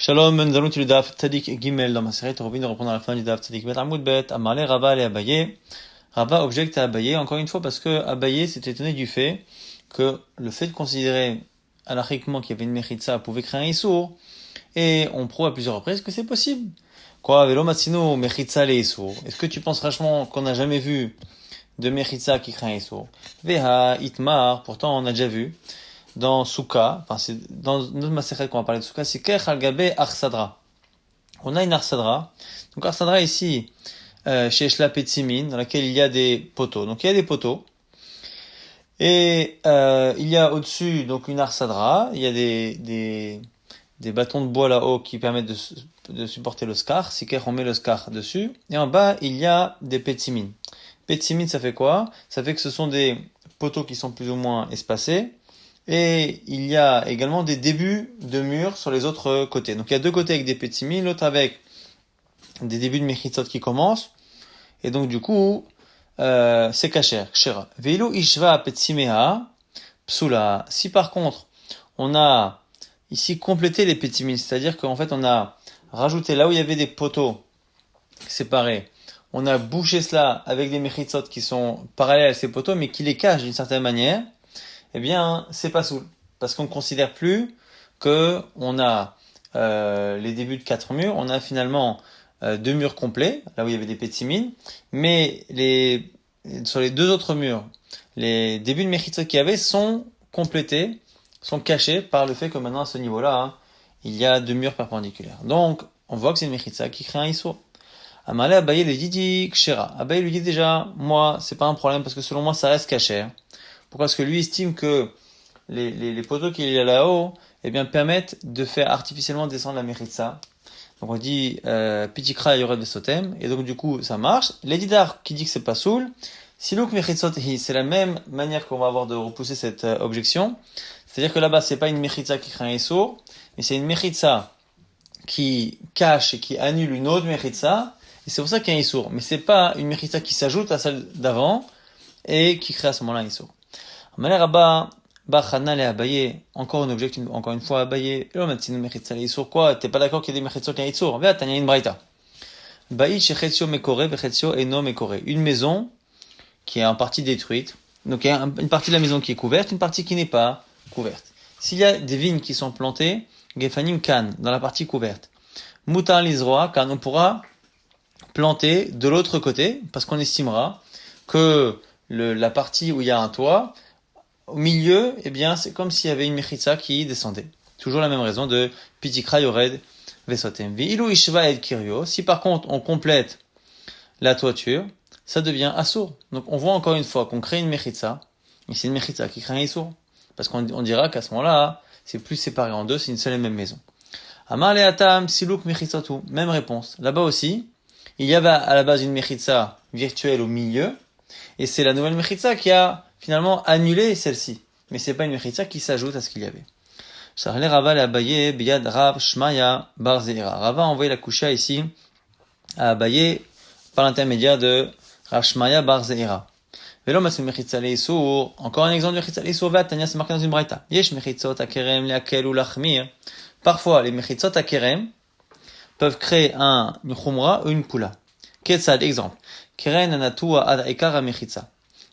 Shalom, nous allons étudier le Daf Tzadik Gimel dans ma série. On revient de reprendre à la fin du Daf Tzadik Bet Amoud Bet. Amarle Rava et Abaye. Rava objecte à Abaye, encore une fois, parce que Abaye s'est étonné du fait que le fait de considérer alachiquement qu'il y avait une mechitza pouvait créer un issour, et on prouve à plusieurs reprises que c'est possible. Quoi, velo matsino mechitza le issour. Est-ce que tu penses franchement qu'on n'a jamais vu de mechitza qui crée un issour? Veha itmar, pourtant on a déjà vu. Dans Souka, enfin c'est dans notre masechet qu'on va parler de Souka, c'est Kech al-Gabe Arsadra. On a une Arsadra. Donc Arsadra ici, chez Shla Petzimin, dans laquelle il y a des poteaux. Donc il y a des poteaux. Et il y a au-dessus donc une Arsadra. Il y a des bâtons de bois là-haut qui permettent de supporter le scar. Si Kech on met le scar dessus. Et en bas, il y a des Petzimin. Petzimin, ça fait quoi? Ça fait que ce sont des poteaux qui sont plus ou moins espacés. Et il y a également des débuts de murs sur les autres côtés. Donc il y a deux côtés avec des petzimin, l'autre avec des débuts de mechitzot qui commencent. Et donc du coup, c'est kasher, kshera. Veilu ishva petzimeha psula. Si par contre, on a ici complété les petzimin, c'est-à-dire qu'en fait on a rajouté là où il y avait des poteaux séparés, on a bouché cela avec des mechitzot qui sont parallèles à ces poteaux, mais qui les cachent d'une certaine manière, eh bien, c'est pas soul. Parce qu'on ne considère plus que on a les débuts de 4 murs, on a finalement 2 murs complets, là où il y avait des petzimin, mais sur les deux autres murs, les débuts de mechitzot qu'il y avait sont complétés, sont cachés par le fait que maintenant à ce niveau-là, il y a 2 murs perpendiculaires. Donc, on voit que c'est une mechitza qui crée un issour. Amalé Abaye le dit kshera. Abaye lui dit déjà, moi, c'est pas un problème parce que selon moi, ça reste caché. Pourquoi? Parce que lui estime que les poteaux qu'il y a là-haut, eh bien, permettent de faire artificiellement descendre la mechitza. Donc on dit pitikra yored besotem, et donc du coup ça marche. L'Edidar qui dit que c'est pas soul, siluk mechitzot hi, c'est la même manière qu'on va avoir de repousser cette objection. C'est-à-dire que là-bas c'est pas une mechitza qui crée un issour, mais c'est une mechitza qui cache et qui annule une autre mechitza, et c'est pour ça qu'il y a un issour. Mais c'est pas une mechitza qui s'ajoute à celle d'avant et qui crée à ce moment-là un issour. Amalé Rabba, Bachana le Abaye, encore une objection, encore une fois Abaye, sur quoi? T'es pas d'accord qu'il y a des mechitzot qui sont Vea, t'as une braïta. Baït shechetio mekore, vechetio eno mekore. Une maison qui est en partie détruite. Donc il y a une partie de la maison qui est couverte, une partie qui n'est pas couverte. S'il y a des vignes qui sont plantées, gefanim kan, dans la partie couverte. Mutar lizroa, kan, on pourra planter de l'autre côté, parce qu'on estimera que la partie où il y a un toit, au milieu, eh bien, c'est comme s'il y avait une mechitza qui descendait. Toujours la même raison de pitikra yored vesotem. Vi'ilu ishva et kirio. Si par contre on complète la toiture, ça devient assour. Donc on voit encore une fois qu'on crée une mechitza, et c'est une mechitza qui crée un issour. Parce qu'on dira qu'à ce moment-là, c'est plus séparé en deux, c'est une seule et même maison. Amar le atam siluk mechitzatu. Même réponse. Là-bas aussi, il y avait à la base une mechitza virtuelle au milieu, et c'est la nouvelle mechitza qui a finalement annulé celle-ci. Mais c'est pas une mechitza qui s'ajoute à ce qu'il y avait. Charlé Rava le Abaye biyad Rav Shmaya bar Zeira. Rava a envoyé la kusha ici à Abaye par l'intermédiaire de Rav Shmaya bar Zeira. Velo masul mechitza le issour. Encore un exemple de mechitza le issour. Tanya, c'est marqué dans une braïta. Yesh mechitzot akerem leakel ou lachmir. Parfois, les mechitzot akerem peuvent créer une chumra ou une kula. Ketzad, exemple. Keren anatua ad ikara mechitza.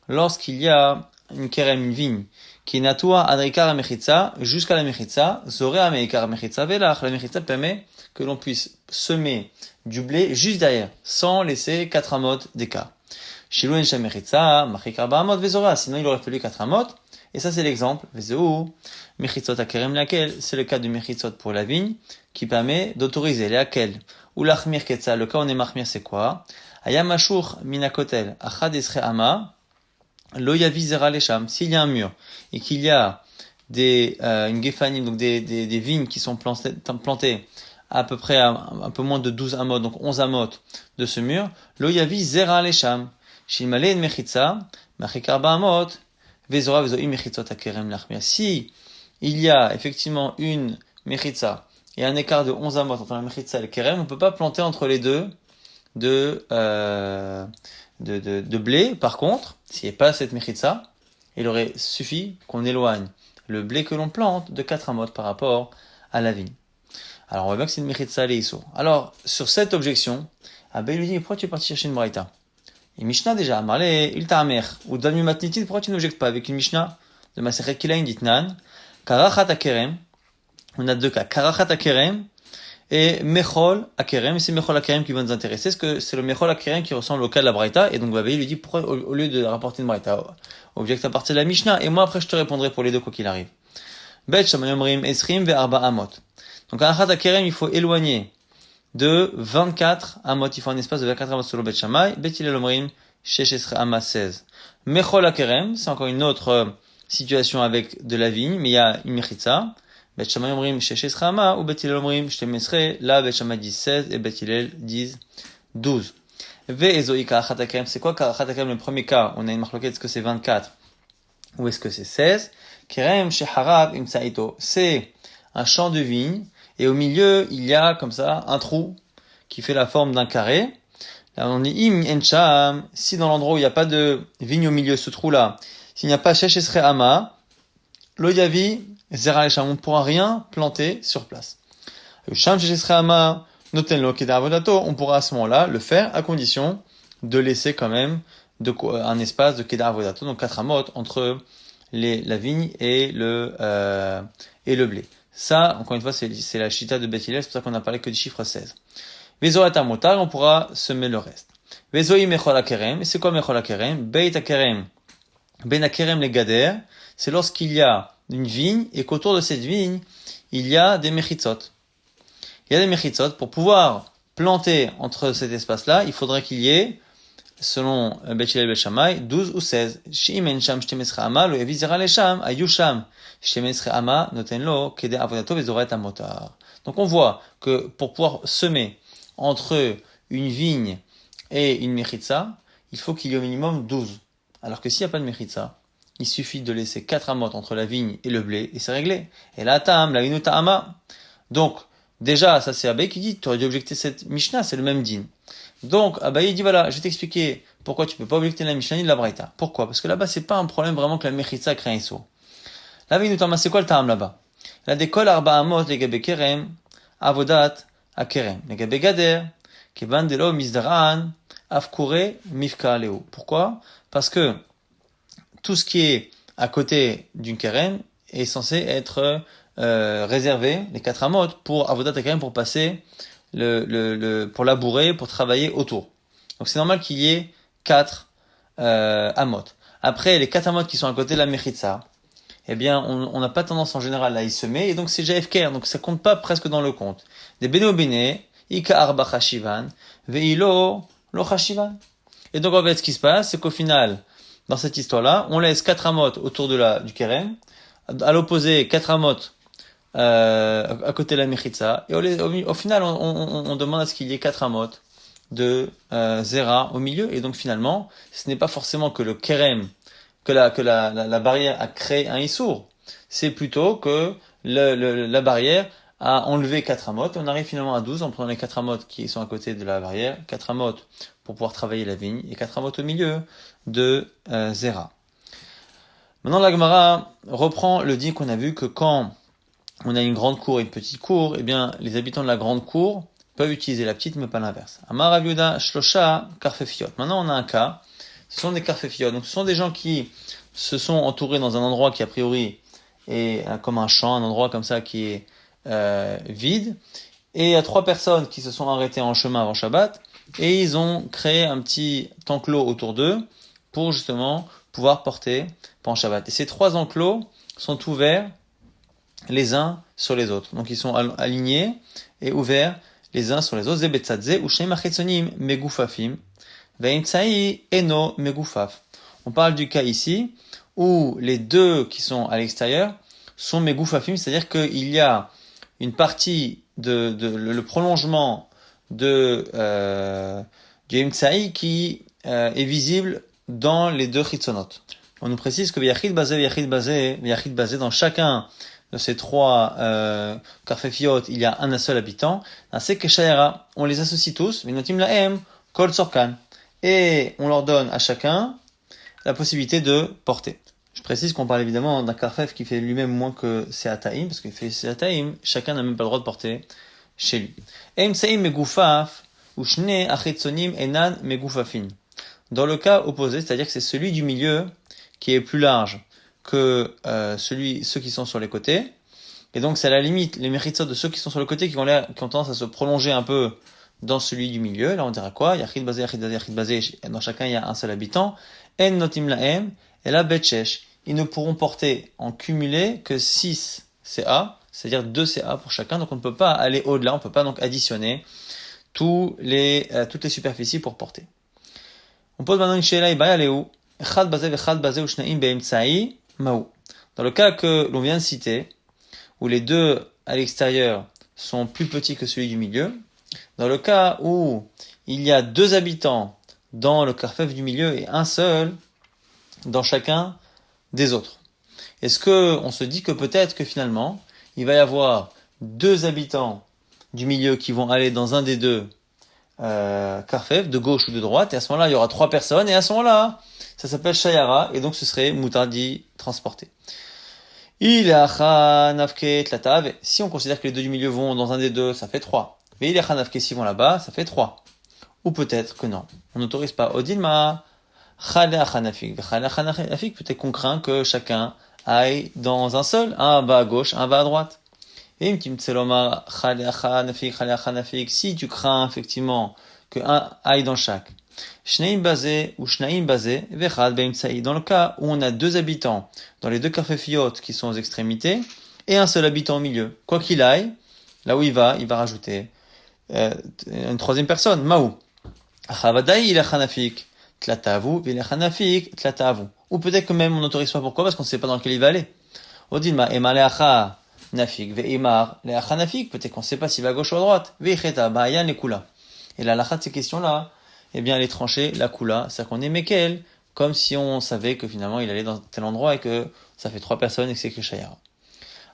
Lorsqu'il y a une kerem, une vigne, qui est natua ad ikara mechitza, jusqu'à la mechitza, zorea me ikara mechitza velach, la mechitza permet que l'on puisse semer du blé juste derrière, sans laisser 4 amot d'écart. Shilouen shem mechitza, machik arba amot vezorea, sinon il aurait fallu 4 amot, et ça c'est l'exemple, vezeu, mechitzot akerem laquelle, c'est le cas du mechitzot pour la vigne, qui permet d'autoriser laquelle, ou l'achmir ketza, le cas où on est machmir c'est quoi? Ayamashur minakotel, achad esre ama, lo yavi zera lesham. S'il y a un mur, et qu'il y a une gefanim, donc des vignes qui sont plantées à peu près un peu moins de 12 amot, donc 11 amot de ce mur, lo yavi zera lesham. Shilmale en mechitza, machik arba amot, vezora vezoi mechitzot akerem lachmir. Si il y a effectivement une mechitza et un écart de 11 amot entre la mechitza et le kerem, on peut pas planter entre les deux de blé. Par contre, s'il n'y a pas cette mechitza, il aurait suffi qu'on éloigne le blé que l'on plante de 4 amot par rapport à la vigne. Alors on voit bien que c'est une mechitza les issour. Alors, sur cette objection, Abaye lui dit, mais pourquoi tu es parti chercher une braïta? Et Mishnah déjà, Marlé, il ta'amer, ou Dalmi Matnitit, pourquoi tu n'objectes pas avec une Mishnah de Masechet Kilaïn dit Nan, Karachat Akerem, on a deux cas, Karachat Akerem et Mechol Akerem, et c'est Mechol Akerem qui va nous intéresser, parce que c'est le Mechol Akerem qui ressemble au cas de la braïta, et donc Abaye lui dit, pourquoi au lieu de rapporter une braïta, objecte à partir de la Mishnah, et moi après je te répondrai pour les deux quoi qu'il arrive. Bet Shamayomrim Esrim ve Arba Amot. Donc Karachat Akerem, il faut éloigner de 24 amot, il faut un espace de 24 amot sur le Bet Shammai, Bet Hillel Omrim, Sheshesre Ama 16. Mechol Akerem, c'est encore une autre situation avec de la vigne, mais il y a une mechitza. Bet Shammai Omrim, Sheshesre Ama, ou Bet Hillel Omrim, Shtemesre, là Bet Shammai dit 16, et Bet Hillel dit 12. Ve Ezoi Karachat Akerem, c'est quoi Karachat Akerem? Le premier cas, on a une marloquette, est-ce que c'est 24 ou est-ce que c'est 16? Kerem Sheharab Imsaito, c'est un champ de vigne, et au milieu, il y a comme ça un trou qui fait la forme d'un carré. Là, on dit im encham, si dans l'endroit où il n'y a pas de vigne au milieu, ce trou-là, s'il n'y a pas sheshesre ama, lo yavi zera lesham, on ne pourra rien planter sur place. Sham sheshesre ama noten lo kedar avodato, on pourra à ce moment-là le faire à condition de laisser quand même un espace de kedar avodato, donc 4 amot entre la vigne et le blé. Ça, encore une fois, c'est la chita de Beth Hillel, c'est pour ça qu'on a parlé que du chiffre 16. Vezoat amotar, on pourra semer le reste. Vezoi mechol akerem, et c'est quoi mechol akerem? Beit akerem, ben akerem le gader, c'est lorsqu'il y a une vigne, et qu'autour de cette vigne, il y a des mechitzot. Il y a des mechitzot, pour pouvoir planter entre cet espace-là, il faudrait qu'il y ait, selon Bet Hillel Bet Shammai, 12 ou 16. Shimen sham shtemesre ama, lo yavi zera lesham, ayusham. Shtemesre ama, noten lo, kede avodato vezoret amotar. Donc on voit que pour pouvoir semer entre une vigne et une mechitza, il faut qu'il y ait au minimum 12. Alors que s'il n'y a pas de mechitza, il suffit de laisser 4 amot entre la vigne et le blé, et c'est réglé. Et la tam, la inuta ama. Donc, déjà, ça c'est Abaye qui dit, tu aurais dû objecter cette Mishnah, c'est le même din. Donc, Abaye dit, voilà, je vais t'expliquer pourquoi tu peux pas objecter la Mishnah ni de la Braïta. Pourquoi? Parce que là-bas, c'est pas un problème vraiment que la mechitza crée un issur. La vinutama, c'est quoi le tam là-bas? La décolle arba amot, les gabe kerem, avodat, akerem. Les gabe gader, kevan delo mizdaran, afkure, mifka leo. Pourquoi? Parce que tout ce qui est à côté d'une kerem est censé être réservé, les 4 amot, pour avodat akerem, pour passer pour labourer, pour travailler autour. Donc c'est normal qu'il y ait 4 amot. Après, les 4 amot qui sont à côté de la mechitza, eh bien, on n'a pas tendance en général à y semer, et donc c'est JFK, donc ça compte pas presque dans le compte. Des beno bene, ika arba chashivan, veilo lo chashivan. Et donc en fait, ce qui se passe, c'est qu'au final, dans cette histoire-là, on laisse 4 amot autour du kerem, à l'opposé 4 amot à côté de la mechitza, et au final, on demande à ce qu'il y ait 4 amot de zera au milieu, et donc finalement, ce n'est pas forcément que le kerem, que la barrière a créé un issour, c'est plutôt que la barrière a enlevé 4 amot, on arrive finalement à 12 en prenant les 4 amot qui sont à côté de la barrière, 4 amot pour pouvoir travailler la vigne, et 4 amot au milieu de zera. Maintenant, la Gemara reprend le dit qu'on a vu que quand on a une grande cour et une petite cour, eh bien, les habitants de la grande cour peuvent utiliser la petite, mais pas l'inverse. Amar Rav Yehuda shlosha karfefiot. Maintenant, on a un cas. Ce sont des karfefiot. Donc, ce sont des gens qui se sont entourés dans un endroit qui, a priori, est comme un champ, un endroit comme ça qui est vide. Et il y a 3 personnes qui se sont arrêtées en chemin avant Shabbat. Et ils ont créé un petit enclos autour d'eux pour, justement, pouvoir porter pendant Shabbat. Et ces 3 enclos sont ouverts les uns sur les autres. Donc ils sont alignés et ouverts les uns sur les autres. Zebetzadze ou shneim achetzonim megufafim ve'imtsai eno megufaf. On parle du cas ici où les 2 qui sont à l'extérieur sont megufafim, c'est-à-dire qu'il y a une partie le prolongement du imtsai qui est visible dans les 2 chitzonot. On nous précise que yachid bazé dans chacun de ces 3 karfefiot, il y a un seul habitant. On les associe tous, et on leur donne à chacun la possibilité de porter. Je précise qu'on parle évidemment d'un karfef qui fait lui-même moins que Seataim, parce qu'il fait Seataim, chacun n'a même pas le droit de porter chez lui. Emtsaim megufaf, ou shne achetzonim enan megufafin. Dans le cas opposé, c'est-à-dire que c'est celui du milieu qui est plus large que ceux qui sont sur les côtés. Et donc, c'est à la limite les méritzot de ceux qui sont sur le côté qui ont tendance à se prolonger un peu dans celui du milieu. Là, on dira quoi? Yachid bazé, yachid bazé, yachid bazé. Dans chacun, il y a un seul habitant. En notim laem, et la betchesh. Ils ne pourront porter en cumulé que 6 CA, c'est-à-dire 2 CA pour chacun. Donc, on ne peut pas aller au-delà. On ne peut pas donc additionner toutes les superficies pour porter. On pose maintenant une sheila, ibaya leu. Echad bazé, vechad bazé, ou shnaim be'emtsa'i, ma'u. Dans le cas que l'on vient de citer, où les deux à l'extérieur sont plus petits que celui du milieu, dans le cas où il y a 2 habitants dans le carfef du milieu et un seul dans chacun des autres, est-ce que on se dit que peut-être que finalement il va y avoir 2 habitants du milieu qui vont aller dans un des deux carfef, de gauche ou de droite, et à ce moment-là il y aura 3 personnes, et à ce moment-là ça s'appelle shayara, et donc ce serait moutar d'y transporter. Si on considère que les deux du milieu vont dans un des deux, ça fait 3. Mais s'ils vont là-bas, ça fait 3. Ou peut-être que non. On n'autorise pas. Odilma, peut-être qu'on craint que chacun aille dans un seul. Un va à gauche, un va à droite. Et si tu crains effectivement que un aille dans chaque. Shneim basé ou shnaim basé, vechad beimtsa'i. Dans le cas où on a 2 habitants dans les 2 carfefiotes qui sont aux extrémités et un seul habitant au milieu, quoi qu'il aille, là où il va rajouter une 3e personne. Maou. Chavadai il a chanafik tlatavu, il a chanafik tlatavu. Ou peut-être que même on n'autorise pas. Pourquoi? Parce qu'on ne sait pas dans lequel il va aller. Odilma ema leacha nafik ve'imar leacha nafik. Peut-être qu'on ne sait pas s'il va à gauche ou à droite. Veicheta ba'ayan lekula. Et la lacha de ces questions-là, eh bien, elle est tranchée, la kula, c'est-à-dire qu'on est mekel, comme si on savait que finalement il allait dans tel endroit et que ça fait 3 personnes et que c'est que shayara.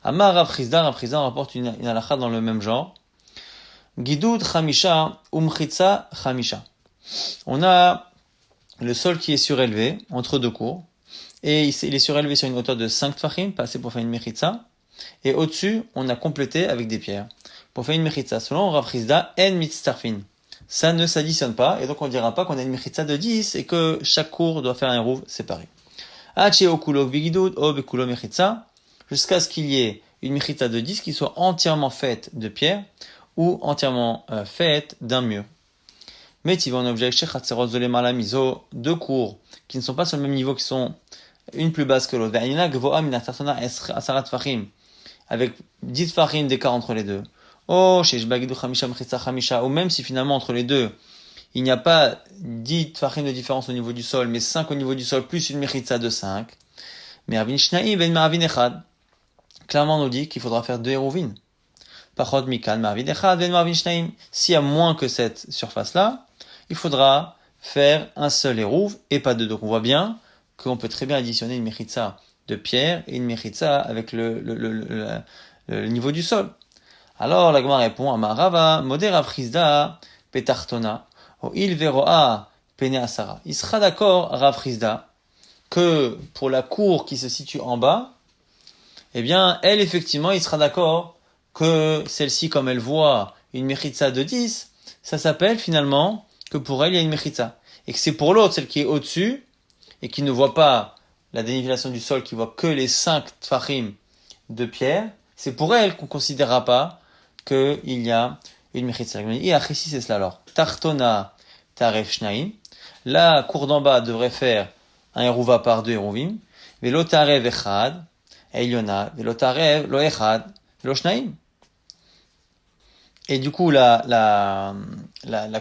Amar Rav Chizda rapporte une halakha dans le même genre. Gidud chamisha umchitza chamisha. On a le sol qui est surélevé, entre 2 cours, et il est surélevé sur une hauteur de 5 tfachim, pas assez pour faire une mechitza, et au-dessus, on a complété avec des pierres. Pour faire une mechitza, selon Rav Chizda, en mitztarfin. Ça ne s'additionne pas, et donc on ne dira pas qu'on a une mechitza de 10 et que chaque cours doit faire un rouv séparé. Jusqu'à ce qu'il y ait une mechitza de 10 qui soit entièrement faite de pierre ou entièrement faite d'un mur. Mais tu vas en objet chez Khatserot Zolemala Miso, 2 cours qui ne sont pas sur le même niveau, qui sont une plus basse que l'autre. Avec 10 farim d'écart entre les deux. Oh, chez Jbagidou Khamisha Mchitza Khamisha, ou même si finalement entre les deux, il n'y a pas 10 tfachim de différence au niveau du sol, mais 5 au niveau du sol, plus une mechitza de 5. Mais Arvin Shnaim ben Maravin Echad. Clairement, on nous dit qu'il faudra faire 2 hérovines. Pachod Mikan Maravin Echad ben Maravin Shnaim. S'il y a moins que cette surface-là, il faudra faire un seul hérouv et pas 2. Donc on voit bien qu'on peut très bien additionner une mechitza de pierre et une mechitza avec le niveau du sol. Alors, la Gemara répond, Amarava, Moder Rav Petartona, O il veroa pene asara. Il sera d'accord, Rav Chizda, que pour la cour qui se situe en bas, eh bien, elle, effectivement, il sera d'accord que celle-ci, comme elle voit une mechitza de 10, ça s'appelle finalement que pour elle, il y a une mechitza. Et que c'est pour l'autre, celle qui est au-dessus, et qui ne voit pas la dénivellation du sol, qui voit que les 5 tfachim de pierre, c'est pour elle qu'on ne considérera pas qu'il y a une mechitza. Et après, si c'est cela alors. Tartona taref shnaim. La cour d'en bas devrait faire un hérouva par 2 hérouvim. Velo tarev echad. Eliona. Velo tarev lo echad. Lo shnaim. Et du coup, la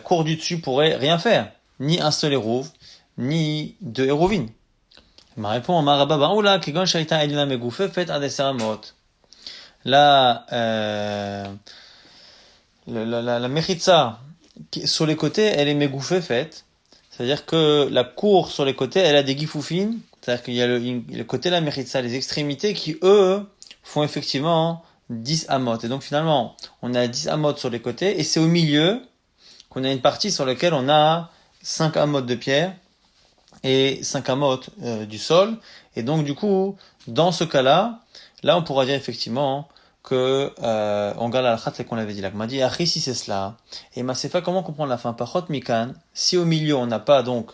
cour du dessus pourrait rien faire. Ni un seul hérouv, ni 2 hérouvim. Ma réponse, Maraba Baoula, Kegon Shaita Eliona Megoufe, fait Adeseramot. La mechitza sur les côtés, elle est megouffée faite. C'est-à-dire que la cour sur les côtés, elle a des gifoufines. C'est-à-dire qu'il y a le côté de la mechitza, les extrémités qui, eux, font effectivement 10 amot. Et donc finalement, on a 10 amot sur les côtés, et c'est au milieu qu'on a une partie sur laquelle on a 5 amot de pierre et 5 amot du sol. Et donc du coup, dans ce cas-là, on pourra dire effectivement que on garde la halakha telle qu'on l'avait dit. Là, m'a dit Achi, si c'est cela. Et Masefa, comment comprendre la fin? Pachot mikan. Si au milieu on n'a pas donc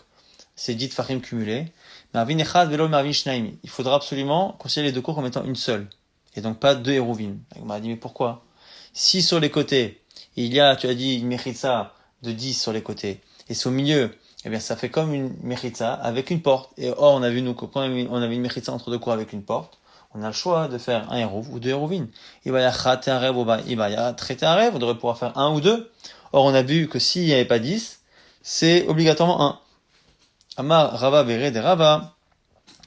ces 10 tfachim cumulés, marvin echad velo marvin shnaim. Il faudra absolument considérer les deux cours comme étant une seule, et donc pas deux héruvim. On m'a dit mais pourquoi? Si sur les côtés il y a, tu as dit une mechitza de 10 sur les côtés, et c'est au milieu, eh bien ça fait comme une mechitza avec une porte. Et or on a vu nous quand on avait une mechitza entre deux cours avec une porte. On a le choix de faire un hérouv ou deux hérouvines. Il va y avoir un rêve ou il va y avoir traiter un rêve. On devrait pouvoir faire un ou deux. Or, on a vu que s'il n'y avait pas 10, c'est obligatoirement un. Amar Rava Bere de Rava.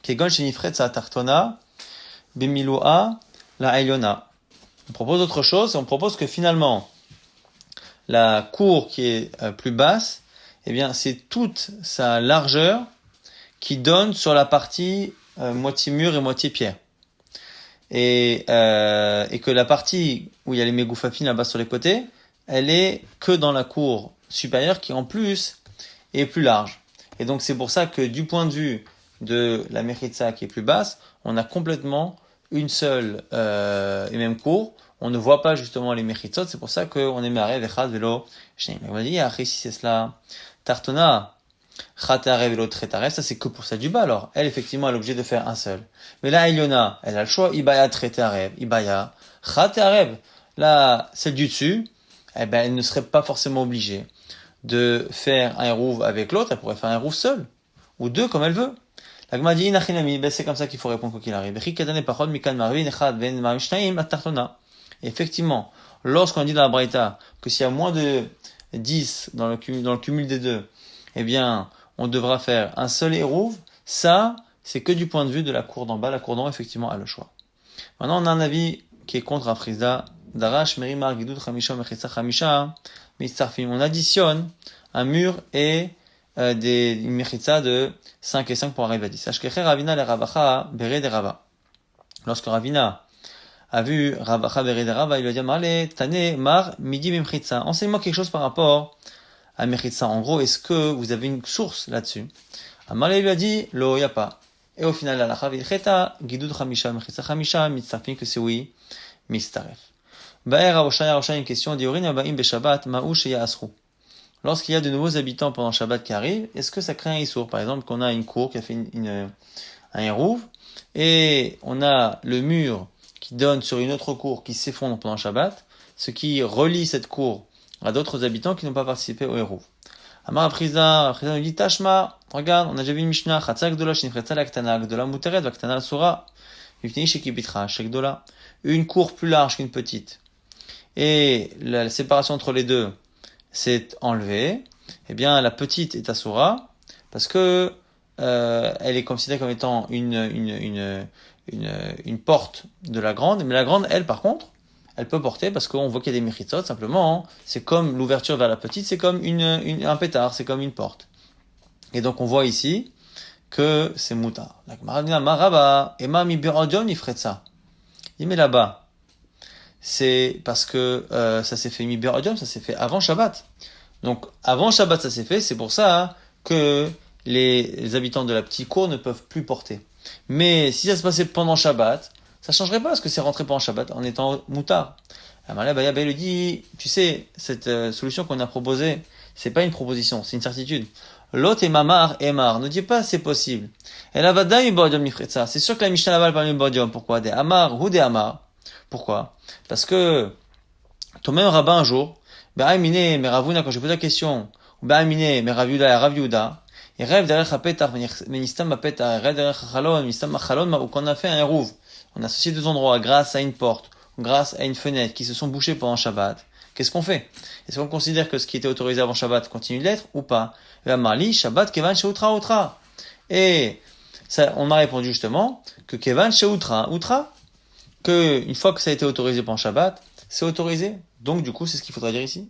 Kegon Shenifret Sa Tartona. Bemiloa La Eliona. On propose autre chose. On propose que finalement, la cour qui est plus basse, eh bien, c'est toute sa largeur qui donne sur la partie moitié mur et moitié pierre. Et que la partie où il y a les mégoufafines là-bas sur les côtés, elle est que dans la cour supérieure qui en plus est plus large. Et donc c'est pour ça que du point de vue de la mechitza qui est plus basse, on a complètement une seule et même cour. On ne voit pas justement les mechitzot, c'est pour ça qu'on est marré vechad velo shneim. On va dire si c'est cela tartona Chatarev et l'autre Tretarev, ça c'est que pour ça du bas alors. Elle, effectivement, elle est obligée de faire un seul. Mais là, Eliona, elle a le choix, Ibaya Tretarev, Ibaya Chatarev. Là, celle du dessus, eh ben, elle ne serait pas forcément obligée de faire un hérouv avec l'autre, elle pourrait faire un hérouv seul. Ou deux, comme elle veut. La Gemara dit, Inachinami, ben c'est comme ça qu'il faut répondre quoi qu'il arrive. Effectivement, lorsqu'on dit dans la Braïta que s'il y a moins de 10 dans le cumul des deux, eh bien, on devra faire un seul hérouv. Ça, c'est que du point de vue de la cour d'en bas. La cour d'en haut, effectivement, a le choix. Maintenant, on a un avis qui est contre Afrizda. Darash, Merimar, Gidud, Chamisha, Mechitza, Chamisha, Mitzarfim. On additionne un mur et une Mechitza de 5 et 5 pour arriver à 10. Ashkecher, Ravina, le Ravacha, Bere de Rava. Lorsque Ravina a vu Ravacha, Bere de Rava, il lui a dit, Marle, Tane, Mar, Midi, Mechitza. Enseigne-moi quelque chose par rapport à Mechitza. En gros, est-ce que vous avez une source là-dessus? Amalé lui a dit, lo, y a pas. Et au final, la chavilcheta, gidud chamisha, mechitza chamisha, mitzarfin que c'est oui, mistaref. Ba'er Roshan, une question, diorin abaim beshabbat, ma'u sheya asru. Lorsqu'il y a de nouveaux habitants pendant Shabbat qui arrivent, est-ce que ça crée un issour? Par exemple, qu'on a une cour qui a fait un hérouv, et on a le mur qui donne sur une autre cour qui s'effondre pendant Shabbat, ce qui relie cette cour à d'autres habitants qui n'ont pas participé au hérouv. Amar Apriza lui dit, Tashma, regarde, on a déjà vu une Mishnah, Chatzak Gdola, Shinifretza l'Aktana, Gdola Muteret, l'Aktana l'Sura, Yifnei Shekibitra, Shekdola, une cour plus large qu'une petite. Et la séparation entre les deux s'est enlevée, eh bien, la petite est Asura, parce que, elle est considérée comme étant une porte de la grande, mais la grande, elle, par contre, elle peut porter parce qu'on voit qu'il y a des mechitzot, simplement, hein, c'est comme l'ouverture vers la petite, c'est comme un pétard, c'est comme une porte. Et donc on voit ici que c'est moutar. La Gemara dit, Maraba, Ema mi be'odion ifretza. Il met là-bas. C'est parce que ça s'est fait mi be'odion, ça s'est fait avant Shabbat. Donc avant Shabbat ça s'est fait, c'est pour ça hein, que les habitants de la petite cour ne peuvent plus porter. Mais si ça se passait pendant Shabbat, ça changerait pas parce que c'est rentré pendant Shabbat en étant moutard. Amalé Bayabé lui dit, tu sais, cette solution qu'on a proposée, c'est pas une proposition, c'est une certitude. L'autre est mamar, ne dis pas c'est possible. Et la vada ibodium mifretza. C'est sûr que la Mishnah là-bas parle ibodium. Pourquoi? Des amar ou des amar. Pourquoi? Parce que ton même rabbin un jour, Be'amine, Meravuna, quand je pose la question, ou Be'amine, Meraviuda, Raviuda, il rêve derrière Chapetar, Menistam Mapetar, il rêve derrière Chalon, Menistam Machalon, ou qu'on a fait un hérouv. On a associé deux endroits grâce à une porte, grâce à une fenêtre qui se sont bouchés pendant Shabbat. Qu'est-ce qu'on fait? Est-ce qu'on considère que ce qui était autorisé avant Shabbat continue d'être ou pas? Marli, Shabbat, Kevan, Sheutra, Outra. Et ça, on a répondu justement que Kevan, Sheutra, Outra, que une fois que ça a été autorisé pendant Shabbat, c'est autorisé. Donc du coup, c'est ce qu'il faudra dire ici.